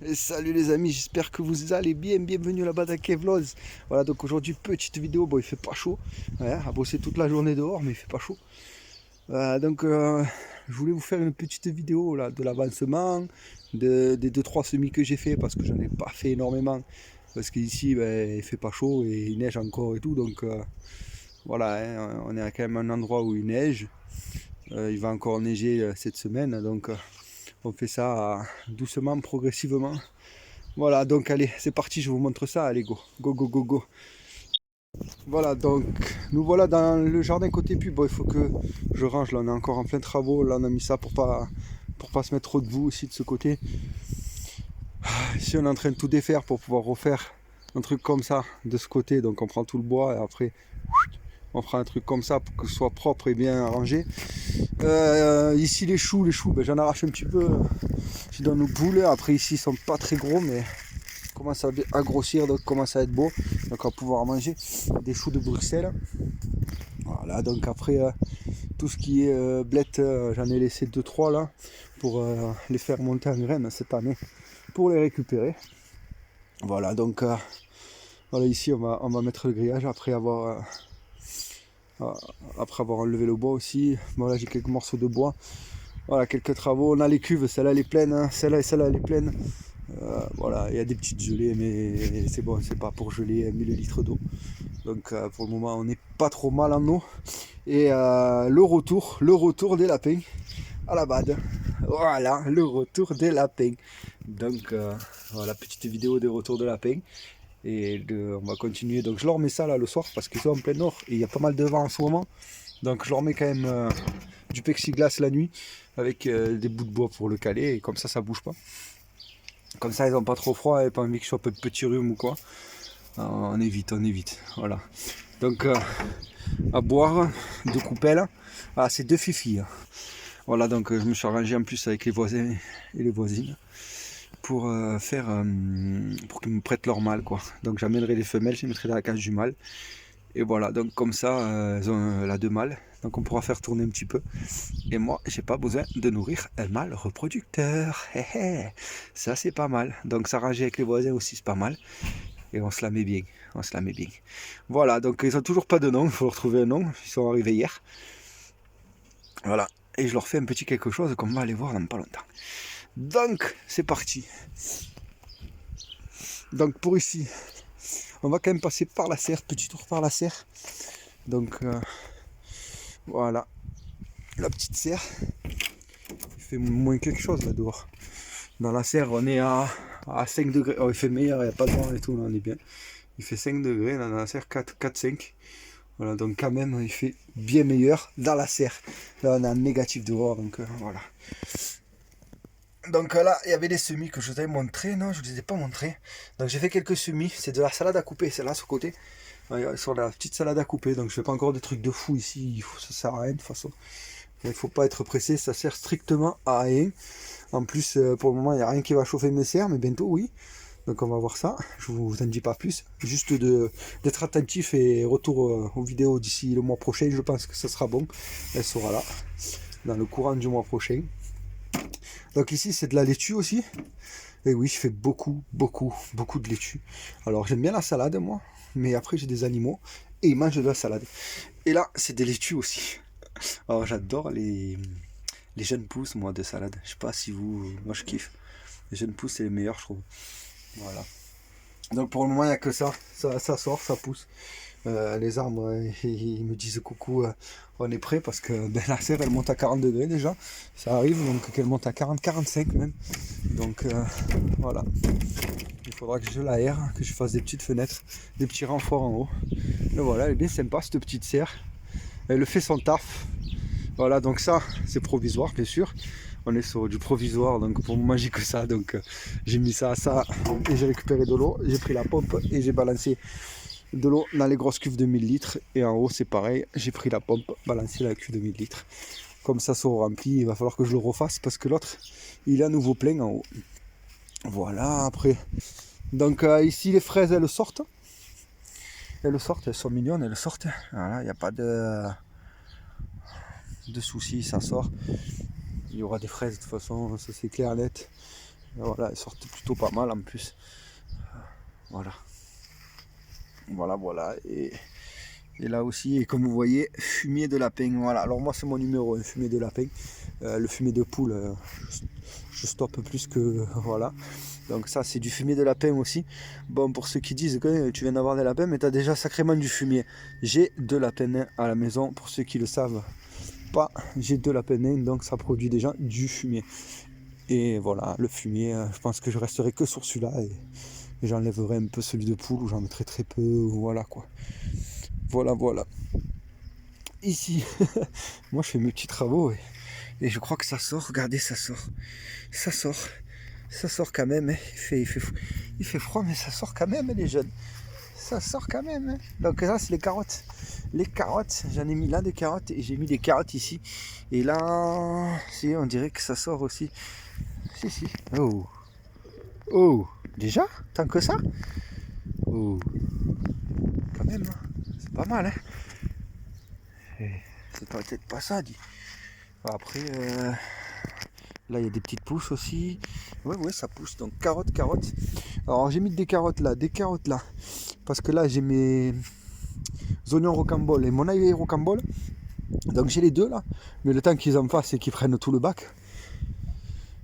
Et salut les amis, j'espère que vous allez bien, bienvenue là-bas dans Kevloz. Voilà, donc aujourd'hui petite vidéo, bon il fait pas chaud, ouais, à bosser toute la journée dehors mais il fait pas chaud. Je voulais vous faire une petite vidéo là de l'avancement, des 2-3 semis que j'ai fait parce que j'en ai pas fait énormément. Parce qu'ici il fait pas chaud et il neige encore et tout, donc voilà, hein, on est quand même à un endroit où il neige. Il va encore neiger cette semaine, donc on fait ça doucement, progressivement. Voilà, donc allez, c'est parti, je vous montre ça, allez, go, go, go, go, go. Voilà, donc nous voilà dans le jardin côté pub. Bon, il faut que je range, là on est encore en plein travaux, là on a mis ça pour pas se mettre trop de boue aussi de ce côté. Ici on est en train de tout défaire pour pouvoir refaire un truc comme ça de ce côté, donc on prend tout le bois et après on fera un truc comme ça pour que ce soit propre et bien rangé. Ici les choux, ben, j'en arrache un petit peu, je donne aux poules. Après ici ils sont pas très gros mais commence à grossir, donc commence à être beau, donc on va pouvoir manger des choux de Bruxelles. Voilà, donc après tout ce qui est blettes, j'en ai laissé 2-3 là pour les faire monter en graines cette année pour les récupérer. Voilà, donc voilà, ici on va mettre le grillage après avoir enlevé le bois aussi. Bon, là j'ai quelques morceaux de bois, voilà, quelques travaux. On a les cuves, celle-là elle est pleine, hein. Celle-là et celle-là elle est pleine. Voilà, il y a des petites gelées, mais c'est bon, c'est pas pour geler 1000 litres d'eau. Donc pour le moment, on n'est pas trop mal en eau. Et le retour des lapins à la bad. Voilà, le retour des lapins. Donc voilà, petite vidéo des retours de lapins. On va continuer. Donc je leur mets ça là le soir parce qu'ils sont en plein nord et il y a pas mal de vent en ce moment. Donc je leur mets quand même du plexiglas la nuit avec des bouts de bois pour le caler et comme ça bouge pas. Comme ça, ils n'ont pas trop froid et pas envie que je sois un petit rhume ou quoi. On évite, on évite. Voilà. Donc, à boire, 2 coupelles. Ah, c'est 2 fifilles. Voilà, donc je me suis arrangé en plus avec les voisins et les voisines pour pour qu'ils me prêtent leur mâle, quoi. Donc, j'amènerai les femelles, je les mettrai dans la cage du mâle. Et voilà, donc comme ça, elles ont la 2 mâles. Donc, on pourra faire tourner un petit peu. Et moi, j'ai pas besoin de nourrir un mâle reproducteur. Ça, c'est pas mal. Donc, s'arranger avec les voisins aussi, c'est pas mal. Et on se la met bien. On se la met bien. Voilà, donc ils ont toujours pas de nom. Il faut leur trouver un nom. Ils sont arrivés hier. Voilà. Et je leur fais un petit quelque chose qu'on va aller voir dans pas longtemps. Donc, c'est parti. Donc, pour ici, on va quand même passer par la serre. Petit tour par la serre. Donc, voilà. La petite serre. Il fait moins quelque chose là dehors. Dans la serre, on est à 5 degrés. Oh, il fait meilleur, il n'y a pas de vent et tout, là, on est bien. Il fait 5 degrés, là, dans la serre 4-5. Voilà, donc quand même, il fait bien meilleur dans la serre. Là, on est en négatif dehors, donc voilà. Donc là, il y avait des semis que je vous avais montré. Non, je ne vous les ai pas montrés. Donc j'ai fait quelques semis. C'est de la salade à couper, c'est là, sur le côté. Sur la petite salade à couper. Donc je fais pas encore des trucs de fou ici. Ça sert à rien de toute façon. Il ne faut pas être pressé, ça sert strictement à rien. En plus, pour le moment, il n'y a rien qui va chauffer mes serres, mais bientôt, oui. Donc on va voir ça, je vous en dis pas plus. Juste d'être attentif et retour aux vidéos d'ici le mois prochain, je pense que ça sera bon. Elle sera là, dans le courant du mois prochain. Donc ici, c'est de la laitue aussi. Et oui, je fais beaucoup de laitue. Alors j'aime bien la salade, moi, mais après j'ai des animaux et ils mangent de la salade. Et là, c'est des laitues aussi. Alors j'adore les jeunes pousses, moi, de salade. Je sais pas si vous... Moi, je kiffe. Les jeunes pousses, c'est les meilleurs, je trouve. Voilà. Donc pour le moment, il n'y a que ça. Ça sort, ça pousse. Les arbres, ils me disent coucou, on est prêt parce que ben, la serre, elle monte à 40 degrés déjà. Ça arrive, donc qu'elle monte à 40-45 même. Donc voilà. Il faudra que je l'aère, que je fasse des petites fenêtres, des petits renforts en haut. Et voilà, elle est bien sympa cette petite serre. Elle fait son taf. Voilà, donc ça, c'est provisoire, bien sûr. On est sur du provisoire, donc pour moi, j'ai que ça. Donc j'ai mis ça à ça et j'ai récupéré de l'eau. J'ai pris la pompe et j'ai balancé de l'eau dans les grosses cuves de 1000 litres. Et en haut, c'est pareil. J'ai pris la pompe, balancé la cuve de 1000 litres. Comme ça sera rempli. Il va falloir que je le refasse parce que l'autre, il est à nouveau plein en haut. Voilà, après. Donc ici, les fraises, elles sortent. Elles sortent, elles sont mignonnes, elles sortent. Voilà, il n'y a pas de soucis, ça sort. Il y aura des fraises de toute façon, ça c'est clair net. Voilà, elles sortent plutôt pas mal en plus. Voilà. Voilà. Et là aussi, et comme vous voyez, fumier de lapin. Voilà, alors moi c'est mon numéro 1, fumier de lapin. Le fumier de poule, je stoppe plus que... Voilà. Donc ça c'est du fumier de lapin aussi. Bon, pour ceux qui disent que tu viens d'avoir des lapins, mais tu as déjà sacrément du fumier. J'ai 2 lapins nains à la maison, pour ceux qui le savent pas. J'ai 2 lapins nains, donc ça produit déjà du fumier. Et voilà, le fumier, je pense que je resterai que sur celui-là. Et j'enlèverai un peu celui de poule, ou j'en mettrai très peu, voilà quoi. Voilà. Ici, moi je fais mes petits travaux et je crois que ça sort, regardez, ça sort quand même, hein. Il fait froid, mais ça sort quand même, les jeunes. Ça sort quand même, hein. Donc là, c'est les carottes. Les carottes, j'en ai mis là des carottes et j'ai mis des carottes ici. Et là, on dirait que ça sort aussi. Si. Oh, déjà? Tant que ça? Oh, quand même, hein. C'est pas mal, hein. C'est peut-être pas ça, dit. Après, là il y a des petites pousses aussi. Ouais, ça pousse. Donc carottes. Alors j'ai mis des carottes là. Parce que là j'ai mes oignons rocambole et mon ail rocambole. Donc j'ai les deux là. Mais le temps qu'ils en fassent et qu'ils prennent tout le bac,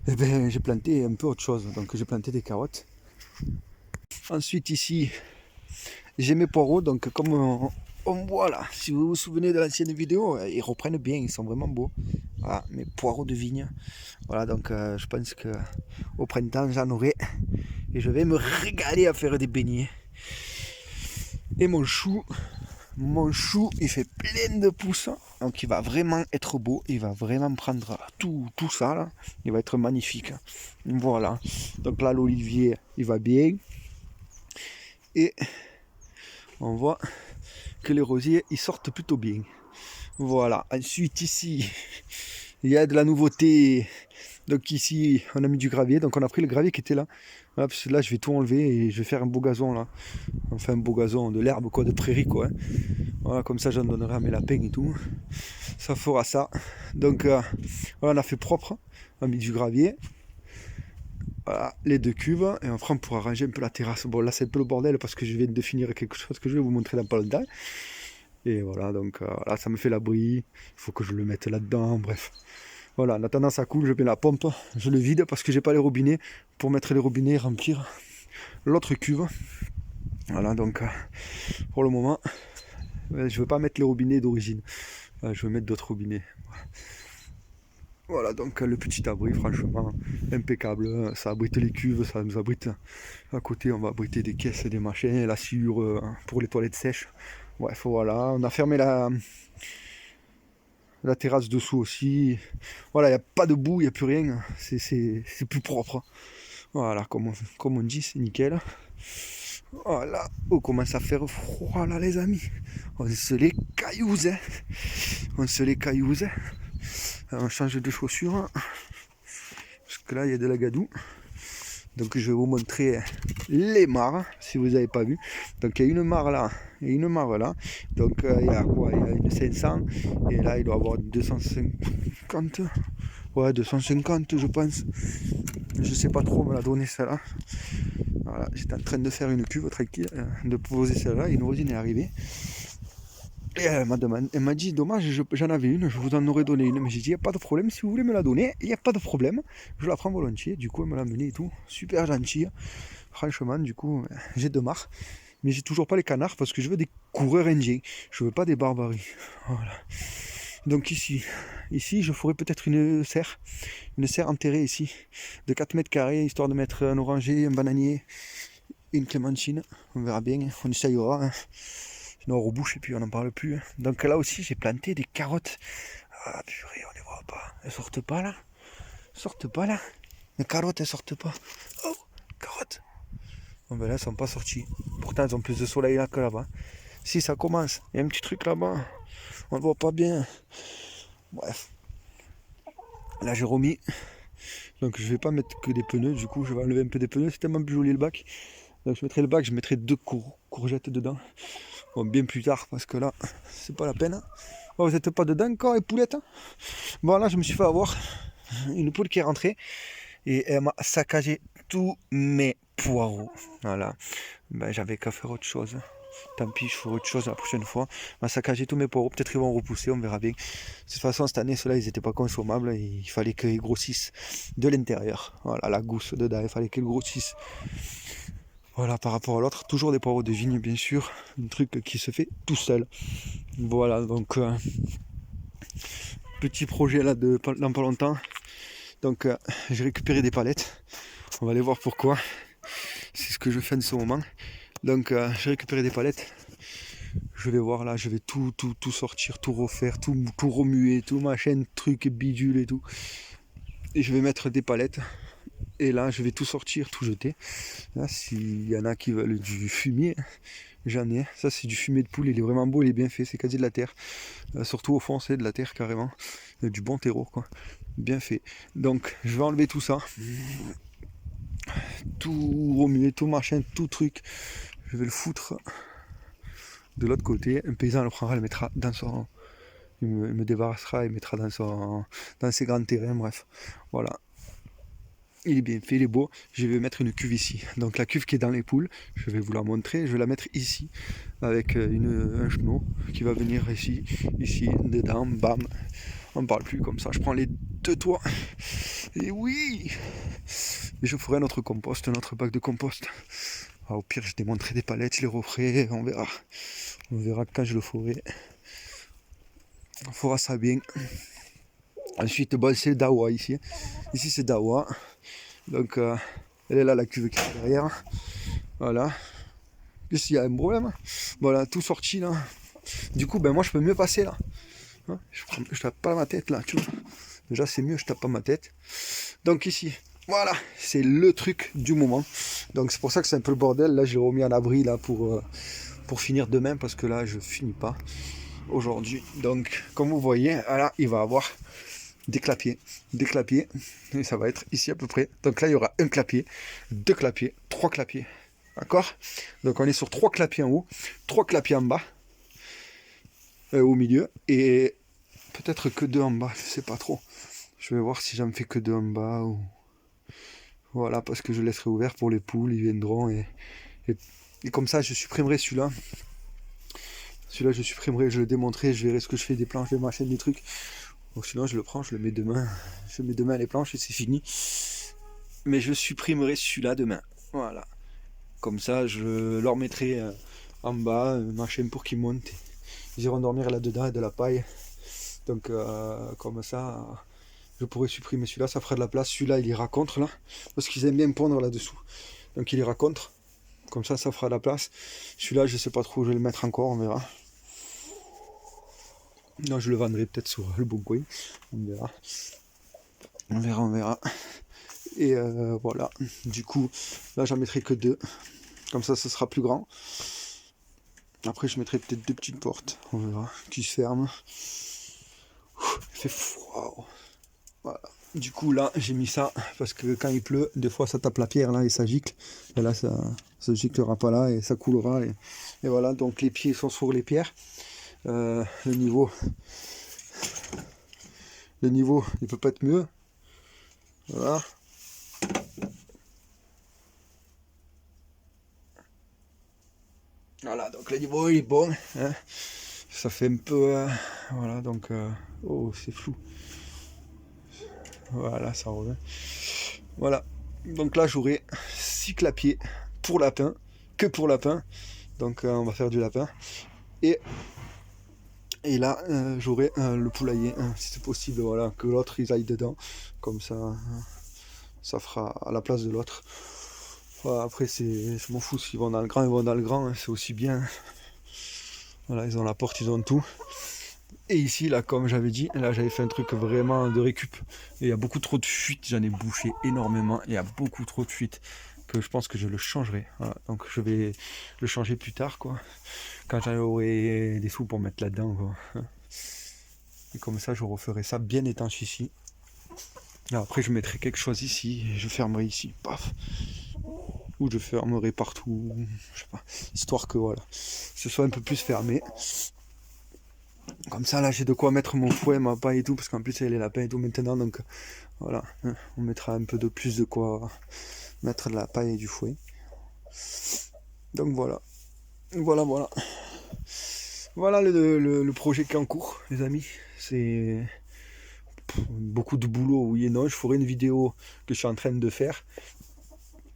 eh ben, j'ai planté un peu autre chose. Donc j'ai planté des carottes. Ensuite ici, j'ai mes poireaux. Donc comme on voit là, si vous vous souvenez de l'ancienne vidéo, ils reprennent bien, ils sont vraiment beaux. Voilà, mes poireaux de vigne. Voilà, donc je pense que au printemps j'en aurai et je vais me régaler à faire des beignets. Et mon chou, il fait plein de pousses, donc il va vraiment être beau, il va vraiment prendre tout ça là, il va être magnifique. Voilà, donc là l'olivier il va bien et on voit que les rosiers ils sortent plutôt bien. Voilà, ensuite ici il y a de la nouveauté. Donc ici on a mis du gravier, donc on a pris le gravier qui était là. Voilà, parce que là je vais tout enlever et je vais faire un beau gazon là. Enfin un beau gazon, de l'herbe quoi, de prairie quoi. Hein. Voilà, comme ça j'en donnerai à mes lapins et tout. Ça fera ça. Donc voilà, on a fait propre, on a mis du gravier. Voilà, les 2 cuves, et après on pourra ranger un peu la terrasse. Bon là c'est un peu le bordel parce que je viens de finir quelque chose que je vais vous montrer dans pas longtemps. Et voilà, donc là ça me fait l'abri, il faut que je le mette là-dedans, bref. Voilà, en attendant ça coule, je mets la pompe, je le vide parce que j'ai pas les robinets pour mettre les robinets et remplir l'autre cuve. Voilà, donc pour le moment, je veux pas mettre les robinets d'origine, je veux mettre d'autres robinets. Voilà, donc le petit abri, franchement, impeccable. Ça abrite les cuves, ça nous abrite. À côté, on va abriter des caisses, des machins, la sciure pour les toilettes sèches. Bref, voilà, on a fermé la terrasse dessous aussi. Voilà, il n'y a pas de boue, il n'y a plus rien. C'est plus propre. Voilà, comme on dit, c'est nickel. Voilà, on commence à faire froid là, les amis. On se les caillouse, hein. On change de chaussures. Parce que là, il y a de la gadoue. Donc je vais vous montrer les mares, si vous n'avez pas vu. Donc il y a une mare là et une mare là. Donc il y a quoi? Il y a une 500 et là il doit y avoir 250. Ouais, 250 je pense. Je sais pas trop, on me l'a donné celle-là. Voilà, j'étais en train de faire une cuve tranquille, de poser celle-là et une voisine est arrivée. Et elle m'a dit, dommage, j'en avais une, je vous en aurais donné une. Mais j'ai dit, il n'y a pas de problème, si vous voulez me la donner, il n'y a pas de problème. Je la prends volontiers. Du coup, elle me l'a amenée et tout. Super gentille. Franchement, du coup, j'ai 2 mares. Mais j'ai toujours pas les canards parce que je veux des coureurs indiens. Je veux pas des barbaries. Voilà. Donc ici, je ferai peut-être une serre enterrée ici, de 4 mètres carrés, histoire de mettre un oranger, un bananier et une clémentine. On verra bien, on essayera. Hein. Sinon on rebouche et puis on n'en parle plus. Hein. Donc là aussi j'ai planté des carottes. Ah purée, on les voit pas. Elles sortent pas là. Les carottes elles sortent pas. Oh, carottes. Bon ben là elles sont pas sorties. Pourtant elles ont plus de soleil là que là-bas. Si ça commence, il y a un petit truc là-bas. On le voit pas bien. Bref. Là j'ai remis. Donc je vais pas mettre que des pneus. Du coup je vais enlever un peu des pneus. C'est tellement plus joli le bac. Donc je mettrai le bac, je mettrai 2 courgettes dedans. Bon, bien plus tard parce que là c'est pas la peine. Bon, vous n'êtes pas dedans encore les poulettes. Bon là je me suis fait avoir une poule qui est rentrée. et elle m'a saccagé tous mes poireaux. Voilà, ben, j'avais qu'à faire autre chose. Tant pis, je ferai autre chose la prochaine fois. Elle m'a saccagé tous mes poireaux, peut-être qu'ils vont repousser, on verra bien. De toute façon, cette année, ceux-là, ils n'étaient pas consommables, il fallait qu'ils grossissent de l'intérieur. Voilà, la gousse dedans, il fallait qu'ils grossissent. Voilà, par rapport à l'autre, toujours des poireaux de vigne, bien sûr, un truc qui se fait tout seul. Voilà, donc petit projet là dans pas longtemps. Donc j'ai récupéré des palettes. On va aller voir pourquoi. C'est ce que je fais en ce moment. Donc j'ai récupéré des palettes. Je vais voir là, je vais tout sortir, tout refaire, tout remuer, tout machin, truc bidule et tout. Et je vais mettre des palettes. Et là, je vais tout sortir, tout jeter. Là, s'il y en a qui veulent du fumier, j'en ai. Ça, c'est du fumier de poule. Il est vraiment beau, il est bien fait. C'est quasi de la terre. Surtout au fond, c'est de la terre carrément. Du bon terreau, quoi. Bien fait. Donc, je vais enlever tout ça. Tout remuer, tout machin, tout truc. Je vais le foutre de l'autre côté. Un paysan le prendra, le mettra dans son. Il me débarrassera et mettra dans ses grands terrains. Bref. Voilà. Il est bien fait, il est beau. Je vais mettre une cuve ici. Donc la cuve qui est dans les poules, je vais vous la montrer. Je vais la mettre ici avec un chenot qui va venir ici, dedans, bam. On ne parle plus comme ça. Je prends les deux toits. Et oui. Et je ferai notre compost, notre bac de compost. Ah, au pire, je démonterai des palettes, je les referai. On verra. On verra quand je le ferai. On fera ça bien. Ensuite, bon, c'est Dawa ici. Ici, c'est Dawa. Donc, elle est là, la cuve qui est derrière. Voilà. Ici, il y a un problème. Voilà, tout sorti là. Du coup, ben moi, je peux mieux passer là. Hein, je tape pas ma tête là, tu vois. Déjà, c'est mieux, je tape pas ma tête. Donc, ici, voilà, c'est le truc du moment. Donc, c'est pour ça que c'est un peu le bordel. Là, j'ai remis en abri là pour finir demain parce que là, je finis pas aujourd'hui. Donc, comme vous voyez, là, il va avoir des clapiers, et ça va être ici à peu près. Donc là, il y aura un clapier, deux clapiers, trois clapiers. D'accord? Donc on est sur trois clapiers en haut, trois clapiers en bas, au milieu, et peut-être que deux en bas, je sais pas trop. Je vais voir si j'en fais que deux en bas, ou... Voilà, parce que je laisserai ouvert pour les poules, ils viendront, et comme ça, je supprimerai celui-là. Celui-là, je supprimerai, je le démonterai, je verrai ce que je fais des planches, des machines, des trucs. Donc sinon je le prends, je le mets demain. Je mets demain les planches et c'est fini. Mais je supprimerai celui-là demain. Voilà. Comme ça, je leur mettrai en bas un machin pour qu'ils montent. Ils iront dormir là-dedans et de la paille. Donc comme ça, je pourrais supprimer celui-là, ça fera de la place. Celui-là, il ira contre là. Parce qu'ils aiment bien pondre là-dessous. Donc il ira contre. Comme ça, ça fera de la place. Celui-là, je sais pas trop où je vais le mettre encore, on verra. Non, je le vendrai peut-être sur le bon coin. On verra. On verra. Et voilà. Du coup, là, j'en mettrai que deux. Comme ça, ce sera plus grand. Après, je mettrai peut-être deux petites portes. On verra. Qui se ferment. Il fait froid. Voilà. Du coup, là, j'ai mis ça parce que quand il pleut, des fois, ça tape la pierre là et ça gicle. Et là, ça ne giclera pas là et ça coulera. Et voilà. Donc, les pieds sont sur les pierres. Le niveau, il peut pas être mieux. Voilà. Voilà, donc le niveau il est bon. Hein. Ça fait un peu. Voilà, donc. Oh, c'est flou. Voilà, ça revient. Voilà. Donc là, j'aurai 6 clapiers pour lapin. Que pour lapin. Donc, on va faire du lapin. Et là, j'aurai le poulailler, si c'est possible, voilà, que l'autre ils aillent dedans, comme ça, ça fera à la place de l'autre. Voilà, après, je m'en fous, s'ils vont dans le grand, ils vont dans le grand, hein, c'est aussi bien. Voilà, ils ont la porte, ils ont tout. Et ici, là, comme j'avais dit, là, j'avais fait un truc vraiment de récup. Et il y a beaucoup trop de fuites, j'en ai bouché énormément, il y a beaucoup trop de fuites, que je pense que je le changerai. Voilà, donc je vais le changer plus tard, quoi. Quand j'aurai des sous pour mettre là-dedans, quoi. Et comme ça, je referai ça bien étanche ici. Là, après, je mettrai quelque chose ici, et je fermerai ici, paf. Ou je fermerai partout, je sais pas, histoire que voilà, ce soit un peu plus fermé. Comme ça, là, j'ai de quoi mettre mon fouet, ma paille et tout, parce qu'en plus, il y a les lapins et tout maintenant, donc Voilà, on mettra un peu de plus de quoi mettre de la paille et du fouet. Donc voilà, voilà. Voilà le projet qui est en cours, les amis. C'est beaucoup de boulot, oui et non. Je ferai une vidéo que je suis en train de faire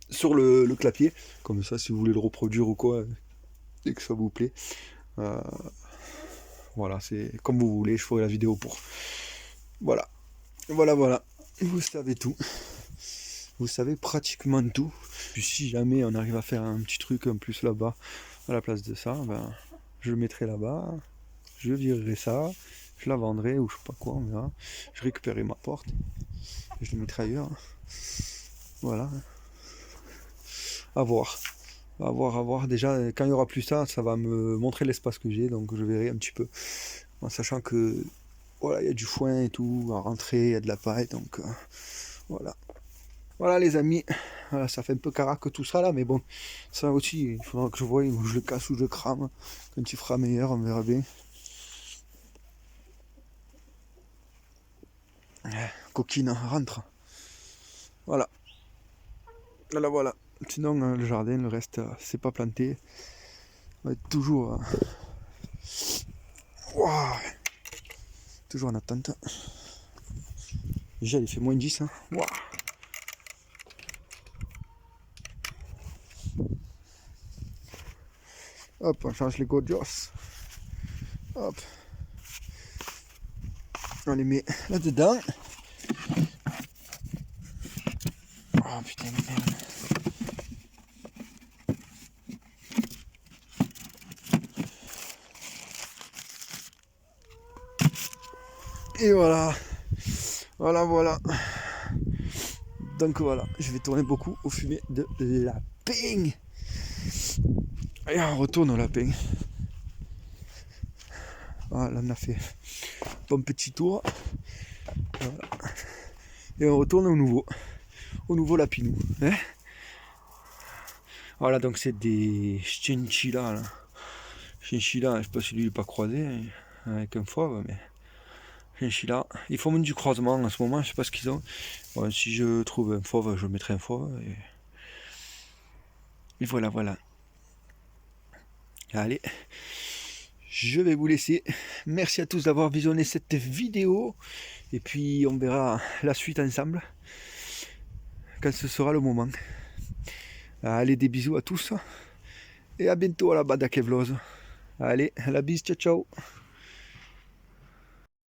sur le clapier. Comme ça, si vous voulez le reproduire ou quoi, et que ça vous plaît. Voilà, c'est comme vous voulez, je ferai la vidéo pour. Voilà. Vous savez tout. Vous savez pratiquement tout. Puis si jamais on arrive à faire un petit truc en plus là-bas, à la place de ça, ben, je le mettrai là-bas. Je virerai ça. Je la vendrai ou je sais pas quoi, on verra. Je récupérerai ma porte. Et je le mettrai ailleurs. Voilà. À voir. À voir. Déjà, quand il n'y aura plus ça, ça va me montrer l'espace que j'ai. Donc je verrai un petit peu. En sachant que voilà, il y a du foin et tout à rentrer, il y a de la paille. Donc voilà. Voilà les amis. Voilà, ça fait un peu caraque tout ça là, mais bon, ça aussi, il faudra que je voie où je le casse ou je le crame. Quand il fera meilleur, on verra bien. Coquine, rentre. Voilà. Voilà. Sinon, le jardin, le reste, c'est pas planté. On va être toujours, wow, toujours en attente. Déjà, il fait moins 10. Hein. Wow. Hop, on change les godios. Hop. On les met là-dedans. Oh putain de merde. Et voilà. Voilà. Donc voilà, je vais tourner beaucoup au fumet de lapin. Et on retourne au lapin. Voilà, on a fait un bon petit tour. Voilà. Et on retourne au nouveau lapinou. Hein, voilà, donc c'est des chinchillas. Là. Chinchilla, je sais pas si lui il n'est pas croisé avec un fauve, mais chinchilla. Ils font même du croisement en ce moment, je sais pas ce qu'ils ont. Bon, si je trouve un fauve, je mettrai un fauve. Et voilà. Allez, je vais vous laisser. Merci à tous d'avoir visionné cette vidéo. Et puis on verra la suite ensemble quand ce sera le moment. Allez, des bisous à tous. Et à bientôt à la Bada Kevloz. Allez, la bise, ciao.